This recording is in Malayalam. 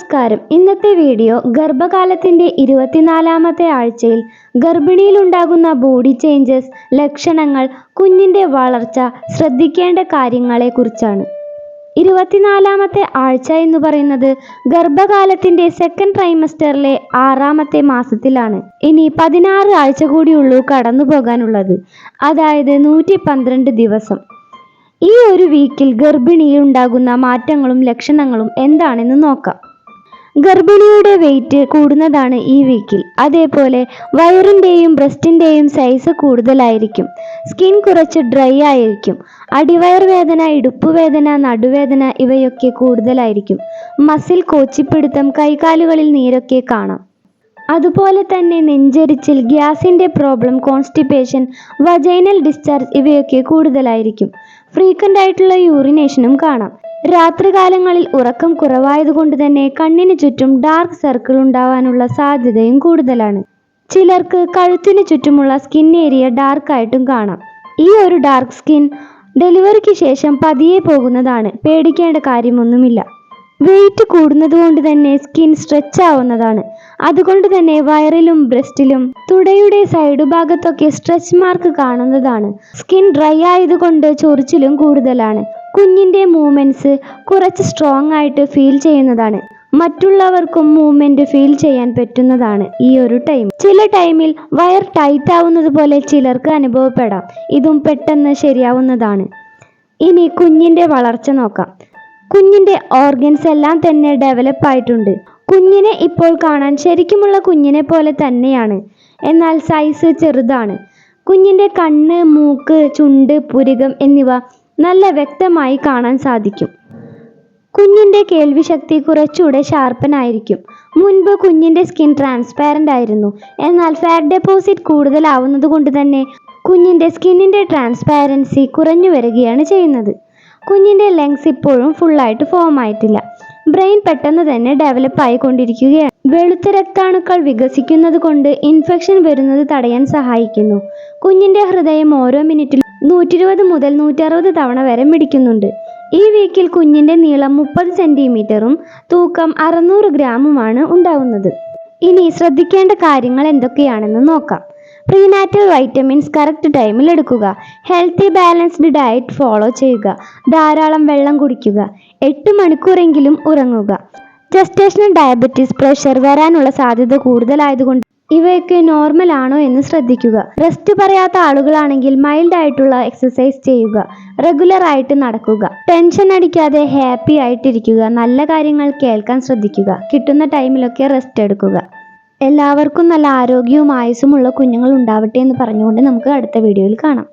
നമസ്കാരം. ഇന്നത്തെ വീഡിയോ ഗർഭകാലത്തിന്റെ 24ാമത്തെ ആഴ്ചയിൽ ഗർഭിണിയിലുണ്ടാകുന്ന ബോഡി ചേഞ്ചസ്, ലക്ഷണങ്ങൾ, കുഞ്ഞിന്റെ വളർച്ച, ശ്രദ്ധിക്കേണ്ട കാര്യങ്ങളെ കുറിച്ചാണ്. 24ാമത്തെ ആഴ്ച എന്ന് പറയുന്നത് ഗർഭകാലത്തിന്റെ സെക്കൻഡ് ട്രൈമസ്റ്ററിലെ 6ാമത്തെ മാസത്തിലാണ്. ഇനി 16 ആഴ്ച കൂടിയുള്ളൂ കടന്നു പോകാനുള്ളത്, അതായത് 112 ദിവസം. ഈ ഒരു വീക്കിൽ ഗർഭിണിയിൽ ഉണ്ടാകുന്ന മാറ്റങ്ങളും ലക്ഷണങ്ങളും എന്താണെന്ന് നോക്കാം. ഗർഭിണിയുടെ വെയിറ്റ് കൂടുന്നതാണ് ഈ വീക്കിൽ. അതേപോലെ വയറിൻ്റെയും ബ്രസ്റ്റിൻ്റെയും സൈസ് കൂടുതലായിരിക്കും. സ്കിൻ കുറച്ച് ഡ്രൈ ആയിരിക്കും. അടിവയർ വേദന, ഇടുപ്പുവേദന, നടുവേദന ഇവയൊക്കെ കൂടുതലായിരിക്കും. മസിൽ കോച്ചിപ്പിടുത്തം, കൈകാലുകളിൽ നീരൊക്കെ കാണാം. അതുപോലെ തന്നെ നെഞ്ചെരിച്ചിൽ, ഗ്യാസിൻ്റെ പ്രോബ്ലം, കോൺസ്റ്റിപ്പേഷൻ, വജൈനൽ ഡിസ്ചാർജ് ഇവയൊക്കെ കൂടുതലായിരിക്കും. ഫ്രീക്വൻ്റ് ആയിട്ടുള്ള യൂറിനേഷനും കാണാം. രാത്രികാലങ്ങളിൽ ഉറക്കം കുറവായതുകൊണ്ട് തന്നെ കണ്ണിന് ചുറ്റും ഡാർക്ക് സർക്കിൾ ഉണ്ടാവാനുള്ള സാധ്യതയും കൂടുതലാണ്. ചിലർക്ക് കഴുത്തിന് ചുറ്റുമുള്ള സ്കിൻ ഏരിയ ഡാർക്കായിട്ടും കാണാം. ഈ ഒരു ഡാർക്ക് സ്കിൻ ഡെലിവറിക്ക് ശേഷം പതിയെ പോകുന്നതാണ്, പേടിക്കേണ്ട കാര്യമൊന്നുമില്ല. വെയിറ്റ് കൂടുന്നത് കൊണ്ട് തന്നെ സ്കിൻ സ്ട്രെച്ച് ആവുന്നതാണ്. അതുകൊണ്ട് തന്നെ വയറിലും ബ്രസ്റ്റിലും തുടയുടെ സൈഡ് ഭാഗത്തൊക്കെ സ്ട്രെച്ച് മാർക്ക് കാണുന്നതാണ്. സ്കിൻ ഡ്രൈ ആയതുകൊണ്ട് ചൊറിച്ചിലും കൂടുതലാണ്. കുഞ്ഞിന്റെ മൂവ്മെന്റ്സ് കുറച്ച് സ്ട്രോങ് ആയിട്ട് ഫീൽ ചെയ്യുന്നതാണ്. മറ്റുള്ളവർക്കും മൂവ്മെന്റ് ഫീൽ ചെയ്യാൻ പറ്റുന്നതാണ് ഈ ഒരു ടൈം. ചില ടൈമിൽ വയർ ടൈറ്റ് ആവുന്നത് പോലെ ചിലർക്ക് അനുഭവപ്പെടാം. ഇതും പെട്ടെന്ന് ശരിയാവുന്നതാണ്. ഇനി കുഞ്ഞിന്റെ വളർച്ച നോക്കാം. കുഞ്ഞിന്റെ ഓർഗൻസ് എല്ലാം തന്നെ ഡെവലപ്പ് ആയിട്ടുണ്ട്. കുഞ്ഞിനെ ഇപ്പോൾ കാണാൻ ശരിക്കുമുള്ള കുഞ്ഞിനെ പോലെ തന്നെയാണ്, എന്നാൽ സൈസ് ചെറുതാണ്. കുഞ്ഞിന്റെ കണ്ണ്, മൂക്ക്, ചുണ്ട്, പുരികം എന്നിവ നല്ല വ്യക്തമായി കാണാൻ സാധിക്കും. കുഞ്ഞിന്റെ കേൾവിശക്തി കുറച്ചുകൂടെ ഷാർപ്പനായിരിക്കും. മുൻപ് കുഞ്ഞിന്റെ സ്കിൻ ട്രാൻസ്പാരന്റ് ആയിരുന്നു, എന്നാൽ ഫാറ്റ് ഡെപ്പോസിറ്റ് കൂടുതലാവുന്നത് കൊണ്ട് തന്നെ കുഞ്ഞിന്റെ സ്കിന്നിന്റെ ട്രാൻസ്പാരൻസി കുറഞ്ഞു വരികയാണ് ചെയ്യുന്നത്. കുഞ്ഞിന്റെ ലങ്സ് ഇപ്പോഴും ഫുള്ളായിട്ട് ഫോം ആയിട്ടില്ല. ബ്രെയിൻ പെട്ടെന്ന് തന്നെ ഡെവലപ്പ് ആയിക്കൊണ്ടിരിക്കുകയാണ്. വെളുത്ത രക്താണുക്കൾ വികസിക്കുന്നത് കൊണ്ട് ഇൻഫെക്ഷൻ വരുന്നത് തടയാൻ സഹായിക്കുന്നു. കുഞ്ഞിന്റെ ഹൃദയം ഓരോ മിനിറ്റിലും 120 മുതൽ 160 തവണ വരെ മിടിക്കുന്നുണ്ട്. ഈ വീക്കിൽ കുഞ്ഞിന്റെ നീളം 30 സെന്റിമീറ്ററും തൂക്കം 600 ഗ്രാമുമാണ് ഉണ്ടാവുന്നത്. ഇനി ശ്രദ്ധിക്കേണ്ട കാര്യങ്ങൾ എന്തൊക്കെയാണെന്ന് നോക്കാം. പ്രീനാറ്റൽ വൈറ്റമിൻസ് കറക്റ്റ് ടൈമിൽ എടുക്കുക. ഹെൽത്തി ബാലൻസ്ഡ് ഡയറ്റ് ഫോളോ ചെയ്യുക. ധാരാളം വെള്ളം കുടിക്കുക. 8 മണിക്കൂറെങ്കിലും ഉറങ്ങുക. ജസ്റ്റേഷണൽ ഡയബറ്റീസ്, പ്രഷർ വരാനുള്ള സാധ്യത കൂടുതലായതുകൊണ്ട് ഇവയൊക്കെ നോർമൽ ആണോ എന്ന് ശ്രദ്ധിക്കുക. റെസ്റ്റ് പറയാത്ത ആളുകളാണെങ്കിൽ മൈൽഡ് ആയിട്ടുള്ള എക്സസൈസ് ചെയ്യുക. റെഗുലർ ആയിട്ട് നടക്കുക. ടെൻഷൻ അടിക്കാതെ ഹാപ്പി ആയിട്ടിരിക്കുക. നല്ല കാര്യങ്ങൾ കേൾക്കാൻ ശ്രദ്ധിക്കുക. കിട്ടുന്ന ടൈമിലൊക്കെ റെസ്റ്റ് എടുക്കുക. എല്ലാവർക്കും നല്ല ആരോഗ്യവും ആയുസ്സുമുള്ള കുഞ്ഞുങ്ങൾ ഉണ്ടാവട്ടെ എന്ന് പറഞ്ഞുകൊണ്ട് നമുക്ക് അടുത്ത വീഡിയോയിൽ കാണാം.